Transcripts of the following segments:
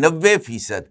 90%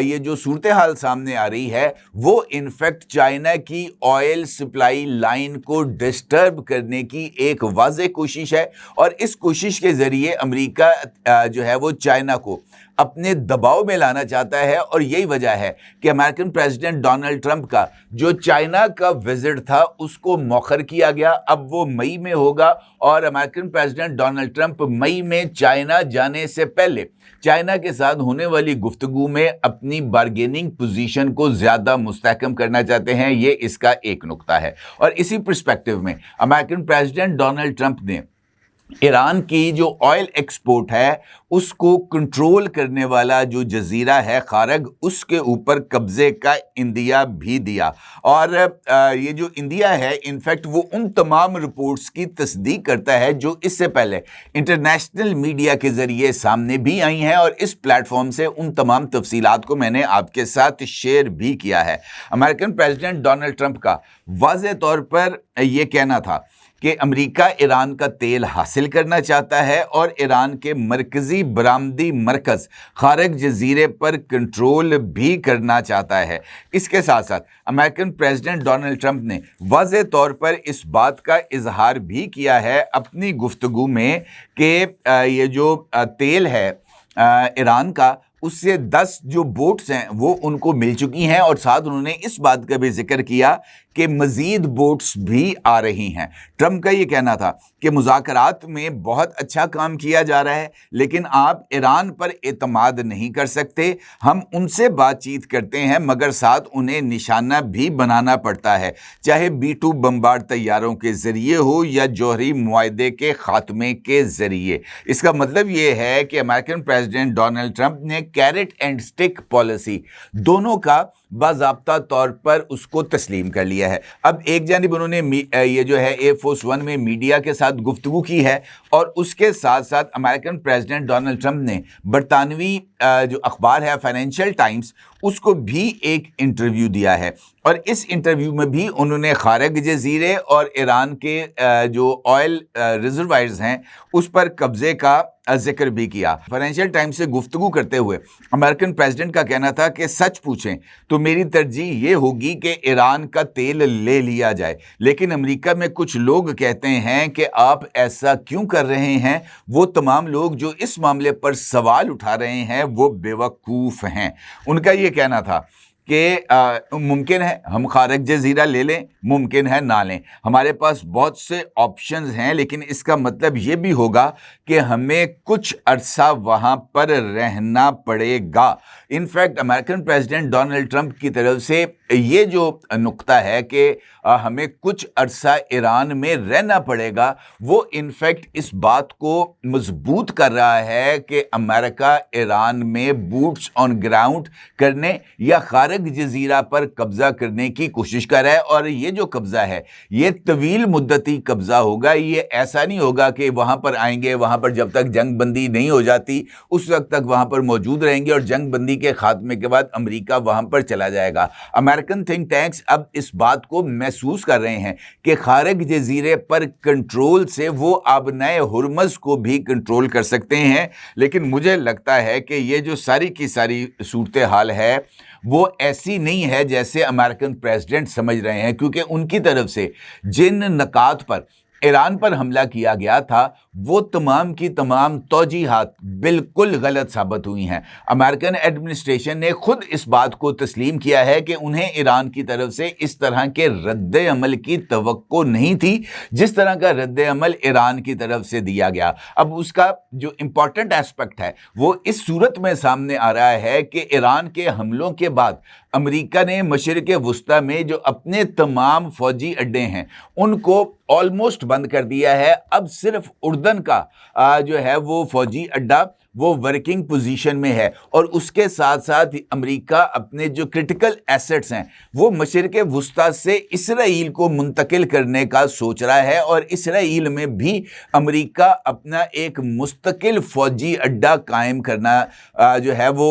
یہ جو صورتحال سامنے آ رہی ہے وہ انفیکٹ چائنا کی آئل سپلائی لائن کو ڈسٹرب کرنے کی ایک واضح کوشش ہے، اور اس کوشش کے ذریعے امریکہ جو ہے وہ چائنا کو اپنے دباؤ میں لانا چاہتا ہے، اور یہی وجہ ہے کہ امریکن پریزیڈنٹ ڈونلڈ ٹرمپ کا جو چائنا کا وزٹ تھا اس کو مؤخر کیا گیا، اب وہ مئی میں ہوگا، اور امریکن پریزیڈنٹ ڈونلڈ ٹرمپ مئی میں چائنا جانے سے پہلے چائنا کے ساتھ ہونے والی گفتگو میں اپنی بارگیننگ پوزیشن کو زیادہ مستحکم کرنا چاہتے ہیں۔ یہ اس کا ایک نقطہ ہے، اور اسی پرسپیکٹو میں امریکن پریزیڈنٹ ڈونلڈ ٹرمپ نے ایران کی جو آئل ایکسپورٹ ہے اس کو کنٹرول کرنے والا جو جزیرہ ہے خارگ، اس کے اوپر قبضے کا اندیا بھی دیا، اور یہ جو اندیا ہے انفیکٹ وہ ان تمام رپورٹس کی تصدیق کرتا ہے جو اس سے پہلے انٹرنیشنل میڈیا کے ذریعے سامنے بھی آئی ہیں، اور اس پلیٹ فارم سے ان تمام تفصیلات کو میں نے آپ کے ساتھ شیئر بھی کیا ہے۔ امریکن پریزیڈنٹ ڈونلڈ ٹرمپ کا واضح طور پر یہ کہنا تھا کہ امریکہ ایران کا تیل حاصل کرنا چاہتا ہے اور ایران کے مرکزی برآمدی مرکز خارگ جزیرے پر کنٹرول بھی کرنا چاہتا ہے۔ اس کے ساتھ ساتھ امریکن پریزیڈنٹ ڈونلڈ ٹرمپ نے واضح طور پر اس بات کا اظہار بھی کیا ہے اپنی گفتگو میں کہ یہ جو تیل ہے ایران کا، اس سے 10 جو بوٹس ہیں وہ ان کو مل چکی ہیں، اور ساتھ انہوں نے اس بات کا بھی ذکر کیا کہ مزید بوٹس بھی آ رہی ہیں۔ ٹرمپ کا یہ کہنا تھا کہ مذاکرات میں بہت اچھا کام کیا جا رہا ہے، لیکن آپ ایران پر اعتماد نہیں کر سکتے، ہم ان سے بات چیت کرتے ہیں مگر ساتھ انہیں نشانہ بھی بنانا پڑتا ہے، چاہے B-2 بمبارڈ طیاروں کے ذریعے ہو یا جوہری معاہدے کے خاتمے کے ذریعے۔ اس کا مطلب یہ ہے کہ امریکن پریزیڈنٹ ڈونلڈ ٹرمپ نے کیرٹ اینڈ سٹک پالیسی دونوں کا باضابطہ طور پر اس کو تسلیم کر لیا ہے۔ اب ایک جانب انہوں نے یہ جو ہے ایئر فورس 1 میں میڈیا کے ساتھ گفتگو کی ہے، اور اس کے ساتھ ساتھ امریکن پریزیڈنٹ ڈونلڈ ٹرمپ نے برطانوی جو اخبار ہے فائنینشیل ٹائمز، اس کو بھی ایک انٹرویو دیا ہے، اور اس انٹرویو میں بھی انہوں نے خارگ جزیرے اور ایران کے جو آئل ریزروائرز ہیں اس پر قبضے کا ذکر بھی کیا۔ فائنینشیل ٹائمز سے گفتگو کرتے ہوئے امریکن پریزیڈنٹ کا کہنا تھا کہ سچ پوچھیں تو میری ترجیح یہ ہوگی کہ ایران کا تیل لے لیا جائے، لیکن امریکہ میں کچھ لوگ کہتے ہیں کہ آپ ایسا کیوں کر رہے ہیں؟ وہ تمام لوگ جو اس معاملے پر سوال اٹھا رہے ہیں وہ بیوقوف ہیں۔ ان کا یہ کہنا تھا کہ ممکن ہے ہم خارج جزیرہ لے لیں، ممکن ہے نہ لیں، ہمارے پاس بہت سے آپشنز ہیں، لیکن اس کا مطلب یہ بھی ہوگا کہ ہمیں کچھ عرصہ وہاں پر رہنا پڑے گا۔ In fact American president Donald Trump کی طرف سے یہ جو نقطہ ہے کہ ہمیں کچھ عرصہ ایران میں رہنا پڑے گا، وہ انفیکٹ اس بات کو مضبوط کر رہا ہے کہ امریکہ ایران میں بوٹس آن گراؤنڈ کرنے یا خارج جزیرہ پر قبضہ کرنے کی کوشش کر رہا ہے، اور یہ جو قبضہ ہے یہ طویل مدتی قبضہ ہوگا۔ یہ ایسا نہیں ہوگا کہ وہاں پر آئیں گے، وہاں پر جب تک جنگ بندی نہیں ہو جاتی اس وقت تک وہاں پر موجود رہیں گے، اور جنگ بندی کے خاتمے کے بعد امریکہ وہاں پر چلا جائے گا۔ امریکن تھنک ٹینکس اب اس بات کو محسوس کر رہے ہیں کہ خارج جزیرے پر کنٹرول سے وہ آبنائے ہرمز کو بھی کنٹرول کر سکتے ہیں، لیکن مجھے لگتا ہے کہ یہ جو ساری کی ساری صورتحال ہے وہ ایسی نہیں ہے جیسے امریکن پریزیڈنٹ سمجھ رہے ہیں، کیونکہ ان کی طرف سے جن نکات پر ایران پر حملہ کیا گیا تھا وہ تمام کی تمام توجیہات بالکل غلط ثابت ہوئی ہیں۔ امریکن ایڈمنسٹریشن نے خود اس بات کو تسلیم کیا ہے کہ انہیں ایران کی طرف سے اس طرح کے رد عمل کی توقع نہیں تھی جس طرح کا رد عمل ایران کی طرف سے دیا گیا۔ اب اس کا جو امپورٹنٹ ایسپیکٹ ہے وہ اس صورت میں سامنے آ رہا ہے کہ ایران کے حملوں کے بعد امریکہ نے مشرق وسطیٰ میں جو اپنے تمام فوجی اڈے ہیں ان کو آلموسٹ بند کر دیا ہے۔ اب صرف اردن کا جو ہے وہ فوجی اڈا وہ ورکنگ پوزیشن میں ہے، اور اس کے ساتھ ساتھ امریکہ اپنے جو کرٹیکل ایسٹس ہیں وہ مشرق وسطیٰ سے اسرائیل کو منتقل کرنے کا سوچ رہا ہے، اور اسرائیل میں بھی امریکہ اپنا ایک مستقل فوجی اڈا قائم کرنا جو ہے وہ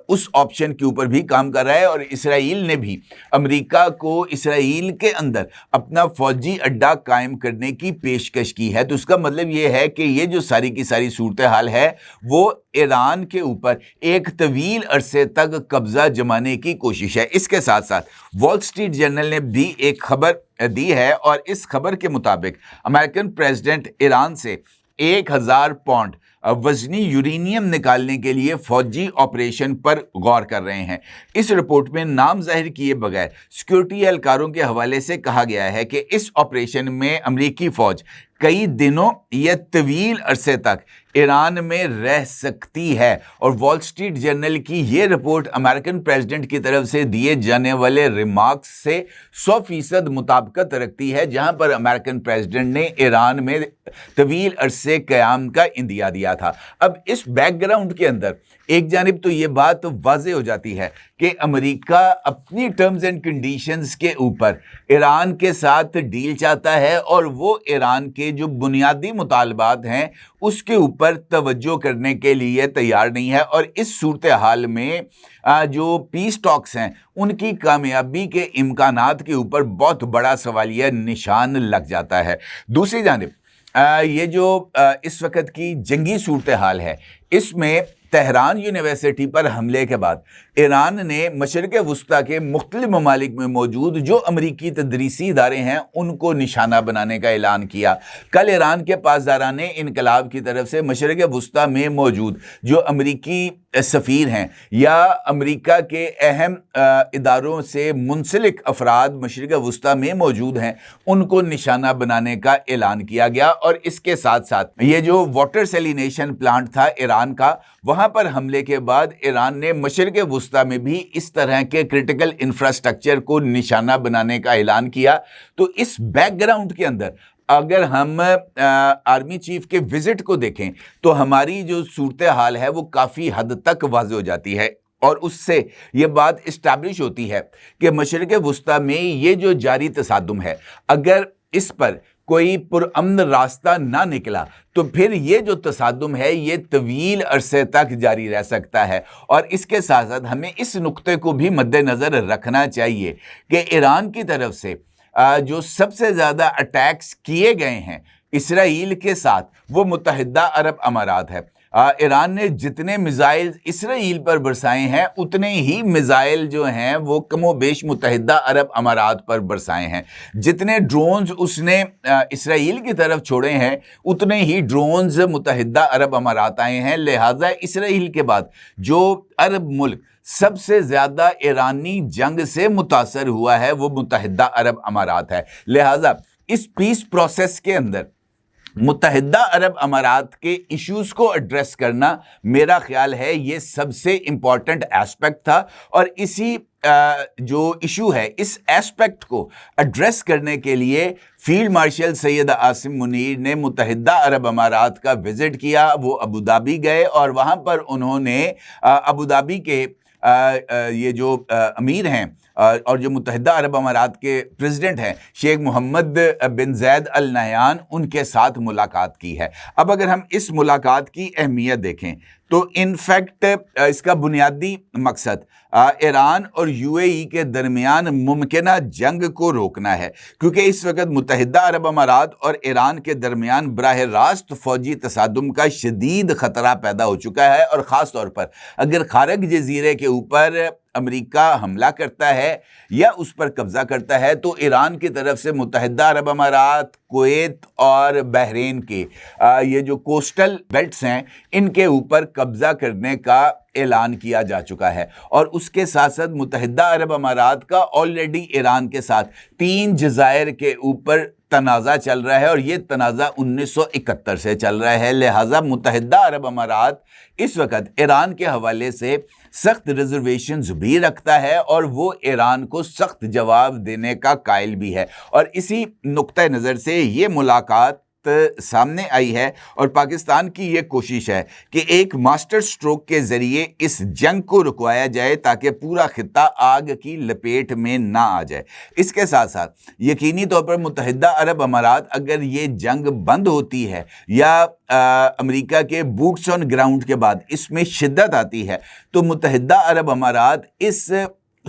اس آپشن کے اوپر بھی کام کر رہا ہے، اور اسرائیل نے بھی امریکہ کو اسرائیل کے اندر اپنا فوجی اڈا قائم کرنے کی پیشکش کی ہے۔ تو اس کا مطلب یہ ہے کہ یہ جو ساری کی ساری صورتحال ہے وہ ایران کے اوپر ایک طویل عرصے تک قبضہ جمانے کی کوشش ہے۔ اس کے ساتھ ساتھ وال اسٹریٹ جرنل نے بھی ایک خبر دی ہے، اور اس خبر کے مطابق امریکن پریزیڈنٹ ایران سے 1000 پاؤنڈ وزنی یورینیم نکالنے کے لیے فوجی آپریشن پر غور کر رہے ہیں۔ اس رپورٹ میں نام ظاہر کیے بغیر سیکورٹی اہلکاروں کے حوالے سے کہا گیا ہے کہ اس آپریشن میں امریکی فوج کئی دنوں یا طویل عرصے تک ایران میں رہ سکتی ہے، اور وال اسٹریٹ جرنل کی یہ رپورٹ امریکن پریزیڈنٹ کی طرف سے دیے جانے والے ریمارکس سے 100% مطابقت رکھتی ہے، جہاں پر امریکن پریزیڈنٹ نے ایران میں طویل عرصے قیام کا اندیا دیا تھا۔ اب اس بیک گراؤنڈ کے اندر ایک جانب تو یہ بات واضح ہو جاتی ہے کہ امریکہ اپنی ٹرمز اینڈ کنڈیشنز کے اوپر ایران کے ساتھ ڈیل چاہتا ہے، اور وہ ایران کے جو بنیادی مطالبات ہیں اس کے اوپر توجہ کرنے کے لیے تیار نہیں ہے، اور اس صورتحال میں جو پیس ٹاکس ہیں ان کی کامیابی کے امکانات کے اوپر بہت بڑا سوالیہ نشان لگ جاتا ہے۔ دوسری جانب یہ جو اس وقت کی جنگی صورتحال ہے، اس میں تہران یونیورسٹی پر حملے کے بعد ایران نے مشرق وسطیٰ کے مختلف ممالک میں موجود جو امریکی تدریسی ادارے ہیں ان کو نشانہ بنانے کا اعلان کیا۔ کل ایران کے پاسداران انقلاب کی طرف سے مشرق وسطیٰ میں موجود جو امریکی سفیر ہیں یا امریکہ کے اہم اداروں سے منسلک افراد مشرق وسطیٰ میں موجود ہیں ان کو نشانہ بنانے کا اعلان کیا گیا، اور اس کے ساتھ ساتھ یہ جو واٹر سیلینیشن پلانٹ تھا ایران کا، وہاں پر حملے کے بعد ایران نے مشرق وسطیٰ میں بھی اس طرح کے کرٹیکل انفراسٹرکچر کو نشانہ بنانے کا اعلان کیا۔ تو اس بیک گراؤنڈ کے اندر اگر ہم آرمی چیف کے وزٹ کو دیکھیں تو ہماری جو صورتحال ہے وہ کافی حد تک واضح ہو جاتی ہے، اور اس سے یہ بات اسٹیبلش ہوتی ہے کہ مشرق وسطیٰ میں یہ جو جاری تصادم ہے، اگر اس پر کوئی پرامن راستہ نہ نکلا تو پھر یہ جو تصادم ہے یہ طویل عرصے تک جاری رہ سکتا ہے۔ اور اس کے ساتھ ساتھ ہمیں اس نقطے کو بھی مد نظر رکھنا چاہیے کہ ایران کی طرف سے جو سب سے زیادہ اٹیکس کیے گئے ہیں اسرائیل کے ساتھ وہ متحدہ عرب امارات ہے۔ ایران نے جتنے میزائل اسرائیل پر برسائے ہیں اتنے ہی میزائل جو ہیں وہ کم و بیش متحدہ عرب امارات پر برسائے ہیں۔ جتنے ڈرونز اس نے اسرائیل کی طرف چھوڑے ہیں اتنے ہی ڈرونز متحدہ عرب امارات آئے ہیں۔ لہٰذا اسرائیل کے بعد جو عرب ملک سب سے زیادہ ایرانی جنگ سے متاثر ہوا ہے وہ متحدہ عرب امارات ہے۔ لہٰذا اس پیس پروسیس کے اندر متحدہ عرب امارات کے ایشوز کو ایڈریس کرنا میرا خیال ہے یہ سب سے امپورٹنٹ ایسپیکٹ تھا، اور اسی جو ایشو ہے اس ایسپیکٹ کو ایڈریس کرنے کے لیے فیلڈ مارشل سید عاصم منیر نے متحدہ عرب امارات کا وزٹ کیا۔ وہ ابوظہبی گئے اور وہاں پر انہوں نے ابوظہبی کے یہ جو امیر ہیں اور جو متحدہ عرب امارات کے پریزیڈنٹ ہیں شیخ محمد بن زید ال نہیان ان کے ساتھ ملاقات کی ہے۔ اب اگر ہم اس ملاقات کی اہمیت دیکھیں تو انفیکٹ اس کا بنیادی مقصد ایران اور یو اے ای کے درمیان ممکنہ جنگ کو روکنا ہے، کیونکہ اس وقت متحدہ عرب امارات اور ایران کے درمیان براہ راست فوجی تصادم کا شدید خطرہ پیدا ہو چکا ہے، اور خاص طور پر اگر خارق جزیرے کے اوپر امریکہ حملہ کرتا ہے یا اس پر قبضہ کرتا ہے تو ایران کی طرف سے متحدہ عرب امارات، کویت اور بحرین کے یہ جو کوسٹل بیلٹس ہیں ان کے اوپر قبضہ کرنے کا اعلان کیا جا چکا ہے، اور اس کے ساتھ ساتھ متحدہ عرب امارات کا آلریڈی ایران کے ساتھ 3 جزائر کے اوپر تنازع چل رہا ہے، اور یہ تنازع 1971 سے چل رہا ہے۔ لہٰذا متحدہ عرب امارات اس وقت ایران کے حوالے سے سخت ریزرویشنز بھی رکھتا ہے، اور وہ ایران کو سخت جواب دینے کا قائل بھی ہے، اور اسی نقطہ نظر سے یہ ملاقات سامنے آئی ہے، اور پاکستان کی یہ کوشش ہے کہ ایک ماسٹر سٹروک کے ذریعے اس جنگ کو رکوایا جائے تاکہ پورا خطہ آگ کی لپیٹ میں نہ آ جائے۔ اس کے ساتھ ساتھ یقینی طور پر متحدہ عرب امارات اگر یہ جنگ بند ہوتی ہے یا امریکہ کے بوٹس آن گراؤنڈ کے بعد اس میں شدت آتی ہے تو متحدہ عرب امارات اس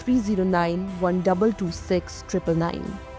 309 1226 999।